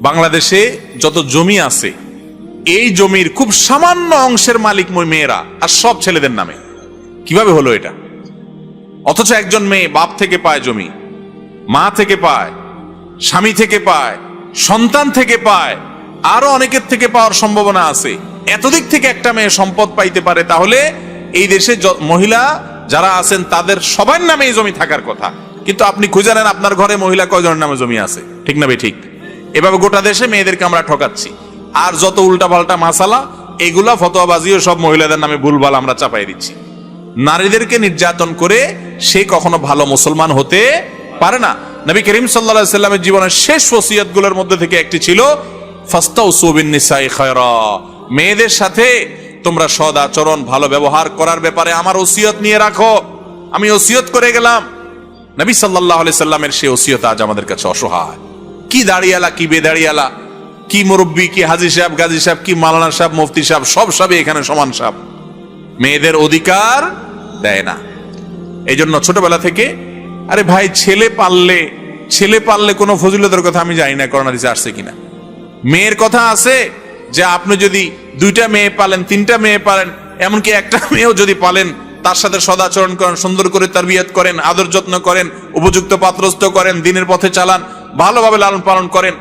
বাংলাদেশে যত জমি আছে এই জমির খুব সামান্য অংশের মালিক মেয়েরা, আর সব ছেলেদের নামে। কিভাবে হলো এটা? অথচ একজন মেয়ে বাপ থেকে পায় জমি, মা থেকে পায়, স্বামী থেকে পায়, সন্তান থেকে পায়, আরো অনেকের থেকে পাওয়ার সম্ভাবনা আছে। এতদিক থেকে একটা মেয়ে সম্পদ পাইতে পারে, তাহলে এই দেশে মহিলা যারা আছেন তাদের সবার নামে এই জমি থাকার কথা। কিন্তু আপনি খুঁজে নেন আপনার ঘরে মহিলা কয়জনের নামে জমি আছে, ঠিক না ভাই? ঠিক। এভাবে গোটা দেশে মেয়েদেরকে আমরা ঠকাচ্ছি। আর যত উল্টা পাল্টা মাসালা, এগুলা ফতোয়াবাজিও সব মহিলাদের নামে ভুলভাল আমরা চাপাই দিচ্ছি। নারীদেরকে নির্যাতন করে সে কখনো ভালো মুসলমান হতে পারে না। নবী করিম সাল্লাল্লাহু আলাইহি সাল্লামের জীবনের শেষ ওসিয়তগুলোর মধ্যে থেকে একটি ছিল ফাস্তাউসু বিন-নিসাই খায়রা, মেয়েদের সাথে তোমরা সদ আচরণ, ভালো ব্যবহার করার ব্যাপারে আমার ওসিয়ত নিয়ে রাখো। আমি ওসিয়ত করে গেলাম। নবী সাল্লাল্লাহু আলাইহি সাল্লামের সেই ওসিয়ত আজ আমাদের কাছে অসহায়। কি দাড়িয়ালা, কি বেদাড়িয়ালা, কি মুরব্বী, কি হাজী সাহেব, গাজী সাহেব, কি মাওলানা সাহেব, মুফতি সাহেব, সব সবই এখানে সমান সাহেব। মেয়েদের অধিকার দেয় না। এই জন্য ছোটবেলা থেকে, আরে ভাই ছেলে পাললে কোনো ফজিলতের কথা আমি জানি না করোনা দিতে আসছে কিনা। মেয়ের কথা আছে যে আপনি যদি 2টা মেয়ে পালেন, 3টা মেয়ে পালেন, এমনকি একটা মেয়েও যদি পালেন, তার সাথে সদাচরণ করেন, সুন্দর করে তারবিয়ত করেন, আদর যত্ন করেন, উপযুক্ত পাত্রস্থ করেন, দিনের পথে চালান, ভালোভাবে লালন পালন করেন,